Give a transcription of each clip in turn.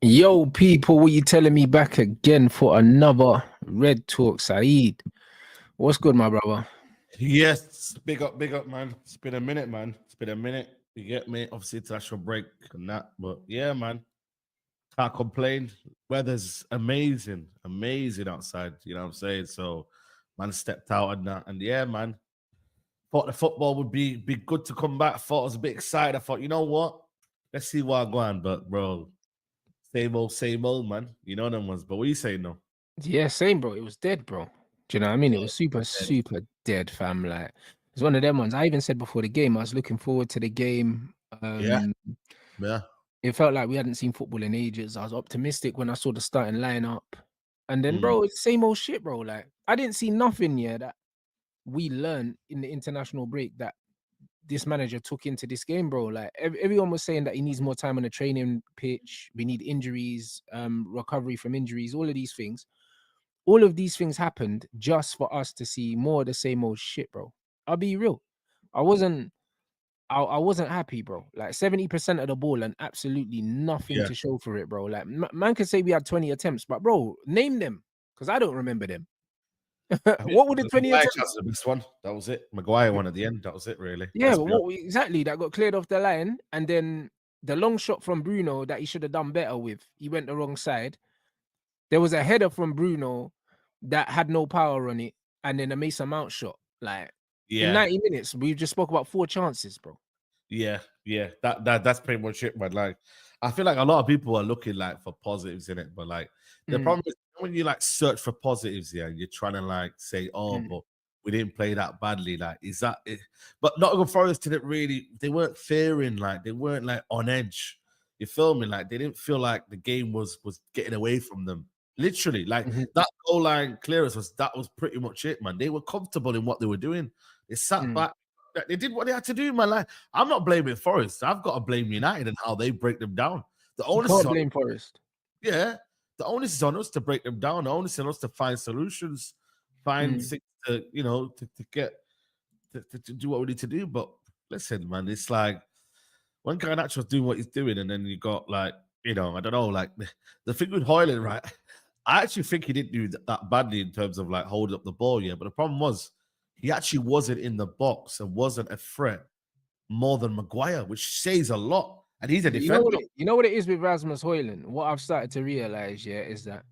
Yo, people, what you telling me back again for another Red Talk, Saeed? What's good, my brother? Yes, big up, man. It's been a minute, man. It's been a minute. You get me? Obviously, international break and that, but yeah, man. Can't complain. Weather's amazing outside. You know what I'm saying? So, man, stepped out and that, and yeah, man. Thought the football would be good to come back. Thought I was a bit excited. I thought, you know what? Let's see what I go on. But bro, same old, man. You know them ones. But what you saying though? Yeah, same, bro. It was dead, bro. Do you know what I mean? It Yeah, was super, dead. super dead, fam. Like, it's one of them ones. I even said before the game, I was looking forward to the game. Yeah, yeah. It felt like we hadn't seen football in ages. I was optimistic when I saw the starting lineup. And then, Mm, bro, it's same old shit, bro. Like, I didn't see nothing yet that we learned in the international break that this manager took into this game, bro. Like everyone was saying that he needs more time on the training pitch. We need injuries, recovery from injuries, all of these things. All of these things happened just for us to see more of the same old shit, bro. I'll be real. I wasn't I wasn't happy, bro. Like 70% of the ball and absolutely nothing yeah. to show for it, bro. Like man could say we had 20 attempts, but bro, name them because I don't remember them. I think What were the the 20 Maguire attempts? chance was the best one. That was it. Maguire one at the end. That was it, really. Yeah, Let's but be honest. what exactly that got cleared off the line, and then the long shot from Bruno that he should have done better with. He went the wrong side. There was a header from Bruno that had no power on it, and then a Mason Mount shot. Like in Yeah, 90 minutes, we just spoke about 4 chances, bro. yeah. That's pretty much it, man. Like, I feel like a lot of people are looking like for positives in it, but like the Mm, problem is when you like search for positives, yeah, you're trying to like say, oh, mm. but we didn't play that badly. Like, is that it? But Nottingham Forest didn't really. They weren't fearing. Like, they weren't like on edge. You feel me? Like, they didn't feel like the game was getting away from them. Literally, like Mhm, that goal line clearance was pretty much it, man. They were comfortable in what they were doing. They sat mm. back. They did what they had to do, man. Like, I'm not blaming Forest. I've got to blame United and how they break them down. The You onus is can't on, blame Forest. yeah, the onus is on us to break them down. The onus is on us to find solutions, find Mm. things to, to get to do what we need to do. But listen, man, it's like when Garnacho's doing what he's doing, and then you got like, I don't know, like the thing with Hoyland, right? I actually think he didn't do that badly in terms of like holding up the ball, yeah. But the problem was he actually wasn't in the box and wasn't a threat more than Maguire, which says a lot. And he's a But you know what defender. it is with Rasmus Højlund? What I've started to realize, yeah, is that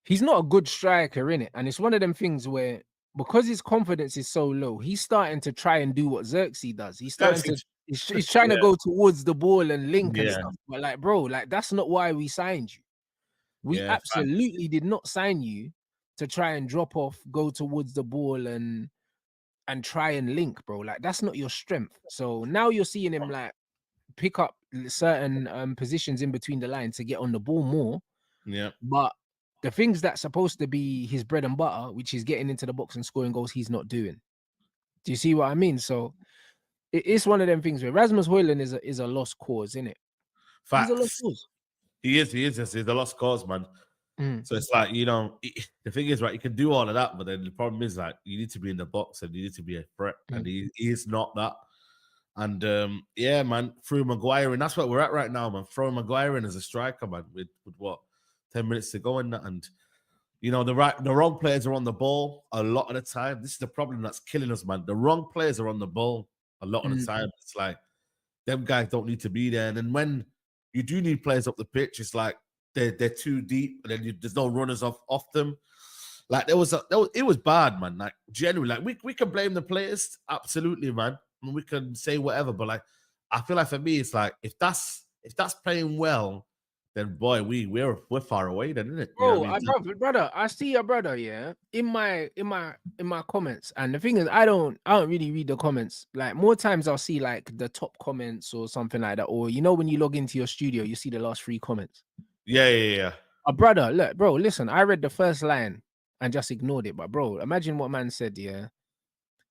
he's not a good striker in it, and it's one of them things where because his confidence is so low, he's starting to try and do what Xerxes does. He's starting to he's trying to Yeah, go towards the ball and link and yeah, stuff. But like, bro, like that's not why we signed you. We yeah. Facts. absolutely did not sign you to try and drop off, go towards the ball and try and link, bro. Like that's not your strength. So now you're seeing him like pick up certain positions in between the lines to get on the ball more. Yeah, But the things that's supposed to be his bread and butter, which is getting into the box and scoring goals, he's not doing. Do you see what I mean? So it's one of them things where Rasmus Højlund is a lost cause, isn't it? He's a lost facts. cause. He's a lost cause, man. Mm, So it's like, the thing is, right, you can do all of that, but then the problem is like you need to be in the box and you need to be a threat. And mm, he is not that. And yeah, man, through Maguire, and that's what we're at right now, man. Throw Maguire in as a striker, man, with what 10 minutes to go in that. And the wrong players are on the ball a lot of the time. This is the problem that's killing us, man. The wrong players are on the ball a lot of the mm. time. It's like them guys don't need to be there. And then when you do need players up the pitch, it's like they're too deep, and then there's no runners off them. Like it was bad, man. Like genuinely, like we can blame the players, absolutely, man. I mean, we can say whatever, but like I feel like for me, it's like if that's playing well, then boy, we're far away, then, isn't it? You know what Bro, I mean? brother, I see your brother, yeah, in my comments. And the thing is, I don't really read the comments. Like more times I'll see like the top comments or something like that. Or when you log into your studio, you see the last 3 comments. Yeah. A brother, look, bro, listen, I read the first line and just ignored it. But bro, imagine what man said, yeah.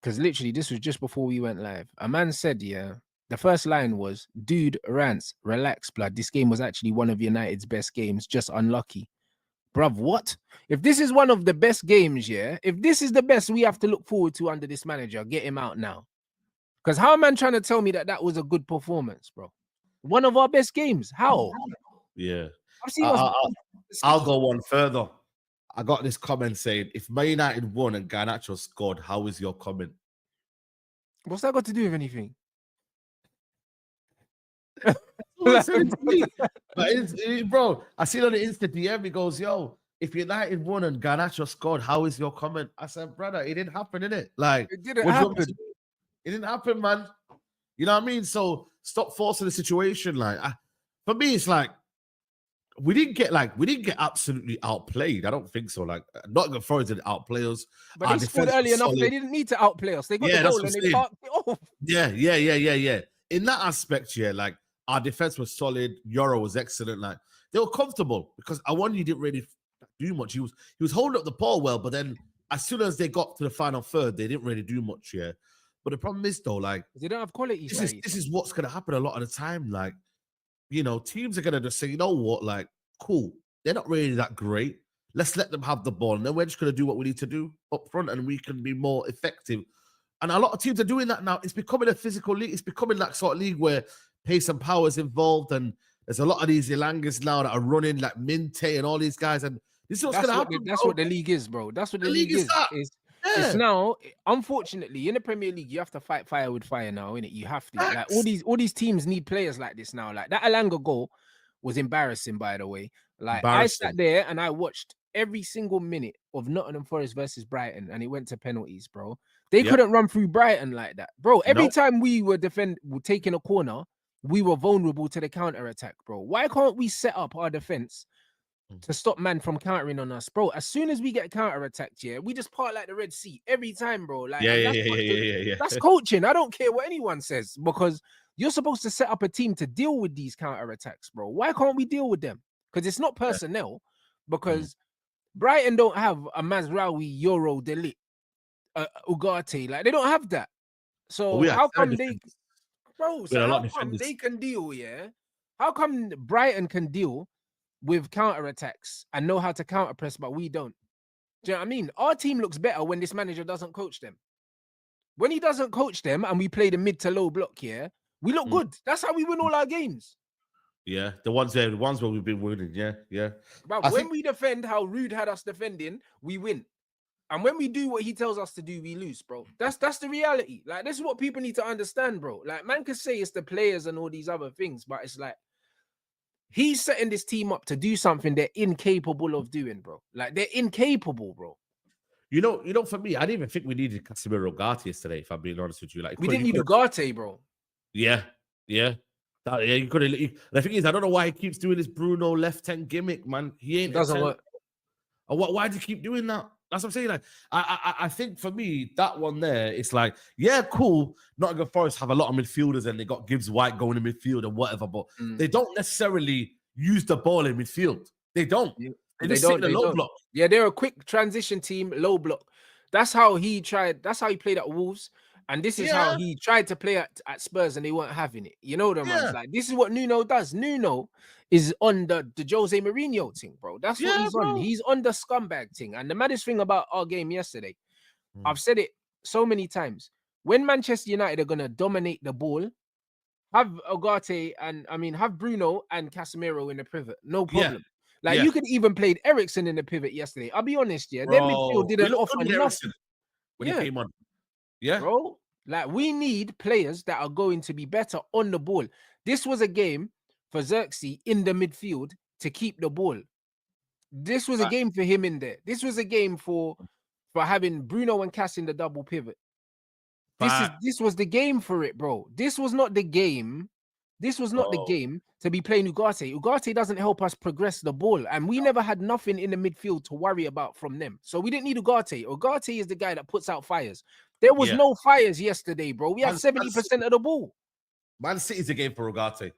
Because literally this was just before we went live. A man said, yeah, the first line was, dude, rants, relax, blood. This game was actually one of United's best games, just unlucky. Bruv, what? If this is one of the best games, yeah, if this is the best we have to look forward to under this manager, get him out now. Because how am I trying to tell me that was a good performance, bro? One of our best games. How? Yeah. I've I, seen us. I, I- I'll go one further. I got this comment saying, if Man United won and Garnacho scored, how is your comment? What's that got to do with anything? Someone said it to me. But bro, I see it on the Insta DM. He goes, yo, if United won and Garnacho scored, how is your comment? I said, brother, it didn't happen, innit? Like, It didn't what do you want me happen. to do? It didn't happen, man. You know what I mean? So stop forcing the situation. Like, for me, it's like we didn't get absolutely outplayed. I don't think so. Like, Nottingham Forest didn't outplay us. But Our they scored defense early was enough. They solid. didn't need to outplay us. They got the Yeah, that's goal what and I'm they saying. parked it off. Yeah. In that aspect, yeah, like our defense was solid. Euro was excellent. Like they were comfortable because Awani didn't really do much. He was holding up the ball well, but then as soon as they got to the final third, they didn't really do much. Yeah, but the problem is though, like They don't have quality. this is what's gonna happen a lot of the time. Like teams are gonna just say, you know what, like cool, they're not really that great. Let's let them have the ball, and then we're just gonna do what we need to do up front, and we can be more effective. And a lot of teams are doing that now. It's becoming a physical league. It's becoming that sort of league where pace and power is involved. And there's a lot of these Ilangas now that are running, like Minte and all these guys. And this is what's going to happen. That's what the league is, bro. That's what the league is. That. It's now, unfortunately, in the Premier League, you have to fight fire with fire now, innit? You have to. Like all these teams need players like this now. Like that Alanga goal was embarrassing, by the way. Like I sat there and I watched every single minute of Nottingham Forest versus Brighton, and it went to penalties, bro. They couldn't run through Brighton like that, bro. Every time we were taking a corner, we were vulnerable to the counter attack, bro. Why can't we set up our defense to stop man from countering on us, bro? As soon as we get counter attacked, yeah, we just part like the Red Sea every time, bro. Like, that's coaching. I don't care what anyone says because you're supposed to set up a team to deal with these counter attacks, bro. Why can't we deal with them? Because it's not personnel. Because Brighton don't have a Mazraoui, Euro, Delete, Ugarte. Like they don't have that. So how come they, bro? So how come they can deal? Yeah, how come Brighton can deal with counter attacks and know how to counter press, but we don't? Do you know what I mean? Our team looks better when this manager doesn't coach them. When he doesn't coach them and we play the mid to low block, yeah, we look good. That's how we win all our games. Yeah, the ones where we've been winning. Yeah. But when we defend how Rude had us defending, we win. And when we do what he tells us to do, we lose, bro. That's the reality. Like, this is what people need to understand, bro. Like, man can say it's the players and all these other things, but it's like he's setting this team up to do something they're incapable of doing, bro. Like, they're incapable, bro. You know, for me, I didn't even think we needed Casemiro Ugarte yesterday, if I'm being honest with you. Like, we didn't need Ugarte, bro. Yeah. You could have. The thing is, I don't know why he keeps doing this Bruno left-hand gimmick, man. He ain't. It doesn't work. Why do you keep doing that? That's what I'm saying. Like, I think for me, that one there, it's like, yeah, cool. Nottingham Forest have a lot of midfielders and they got Gibbs White going in midfield and whatever, but they don't necessarily use the ball in midfield. They don't. They just sit in the low block. Yeah, they're a quick transition team, low block. That's how he tried. That's how he played at Wolves. And this is how he tried to play at Spurs and they weren't having it. You know them ones. Like, this is what Nuno does. Nuno is on the Jose Mourinho thing, bro. That's what he's on. He's on the scumbag thing. And the maddest thing about our game yesterday, I've said it so many times. When Manchester United are going to dominate the ball, have Ugarte and, have Bruno and Casemiro in the pivot. No problem. You could even played Eriksen in the pivot yesterday. I'll be honest, their midfield didn't offer nothing. When he came on. Yeah, bro. Like, we need players that are going to be better on the ball. This was a game for Xerxes in the midfield to keep the ball. This was a game for him in there. This was a game for having Bruno and Cass in the double pivot. This was the game for it, bro. This was not the game. This was not the game to be playing Ugarte. Ugarte doesn't help us progress the ball, and we never had nothing in the midfield to worry about from them. So we didn't need Ugarte. Ugarte is the guy that puts out fires. There was no fires yesterday, bro. We had 70% of the ball. Man City's a game for Ugarte.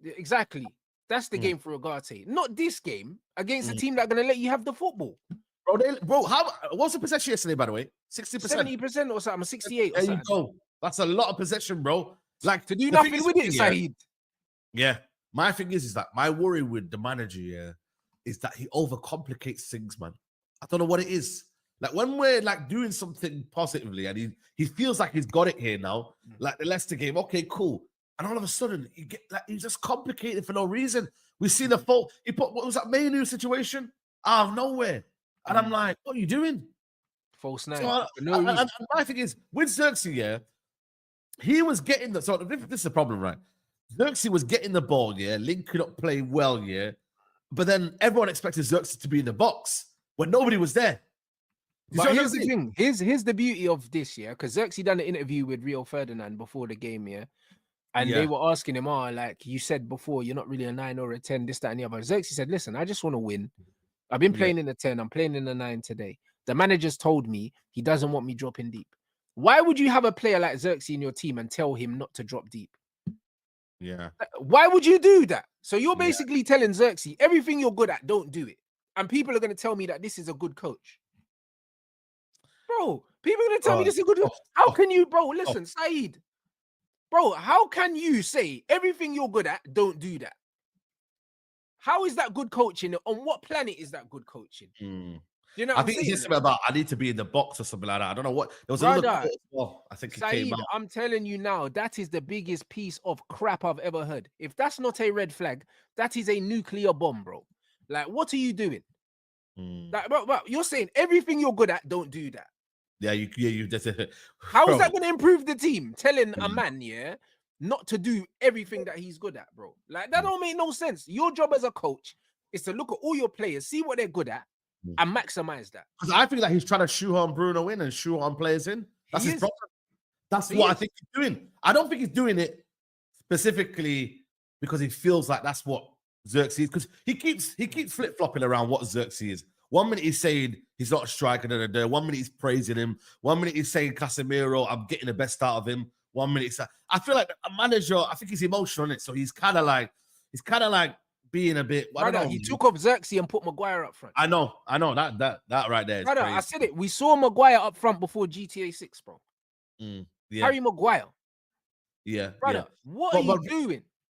Exactly. That's the game for Ugarte. Not this game against a team that's going to let you have the football. What's the possession yesterday, by the way? 60%? 70% or something, 68 or there something. You go. That's a lot of possession, bro. Like, to do nothing with it, Saeed. Yeah. My thing is that my worry with the manager is that he overcomplicates things, man. I don't know what it is. Like, when we're like doing something positively and he feels like he's got it here now, like the Leicester game, okay, cool. And all of a sudden, he's just complicated for no reason. We see the fault. He put what was that Manu situation out of nowhere, and I'm like, what are you doing? False nine. So, For no reason. and my thing is with Xerxes, yeah, he was getting the so this is the problem, right? Xerxes was getting the ball, yeah, linking up play well, yeah, but then everyone expected Xerxes to be in the box when nobody was there. But here's the thing. Here's the beauty of this, yeah, because Xerxes done an interview with Rio Ferdinand before the game, yeah. And they were asking him, like you said before, you're not really a 9 or a 10, this, that, and the other. Xerxes said, listen, I just want to win. I've been playing in the 10. I'm playing in the 9 today. The manager's told me he doesn't want me dropping deep. Why would you have a player like Xerxes in your team and tell him not to drop deep? Yeah. Why would you do that? So you're basically telling Xerxes, everything you're good at, don't do it. And people are going to tell me that this is a good coach. Bro, people are going to tell me this is a good coach. How can you, bro, listen, Saeed. Bro, how can you say everything you're good at, don't do that? How is that good coaching? On what planet is that good coaching? You know, I think it's just about I need to be in the box or something like that. I don't know what there was another quote as well. I think it Saeed, came out. I'm telling you now, that is the biggest piece of crap I've ever heard. If that's not a red flag, that is a nuclear bomb, bro. Like, what are you doing? Like, bro, you're saying everything you're good at, don't do that. Yeah, you just. How is that going to improve the team? Telling a man, not to do everything that he's good at, bro. Like, that don't make no sense. Your job as a coach is to look at all your players, see what they're good at, and maximize that. Because I think that he's trying to shoehorn Bruno in and shoehorn players in. That's his problem. That's what I think he's doing. I don't think he's doing it specifically because he feels like that's what Xerxes is. Because he keeps flip-flopping around what Xerxes is. 1 minute he's saying he's not a striker, 1 minute he's praising him. 1 minute he's saying Casemiro, I'm getting the best out of him. 1 minute he's I feel like a manager, I think he's emotional in it. So he's kind of like being a bit. I don't know. He took off Xerxes and put Maguire up front. I know that right there. Brother, I said it. We saw Maguire up front before GTA 6, bro. Harry Maguire. Yeah. Brother, what are you doing?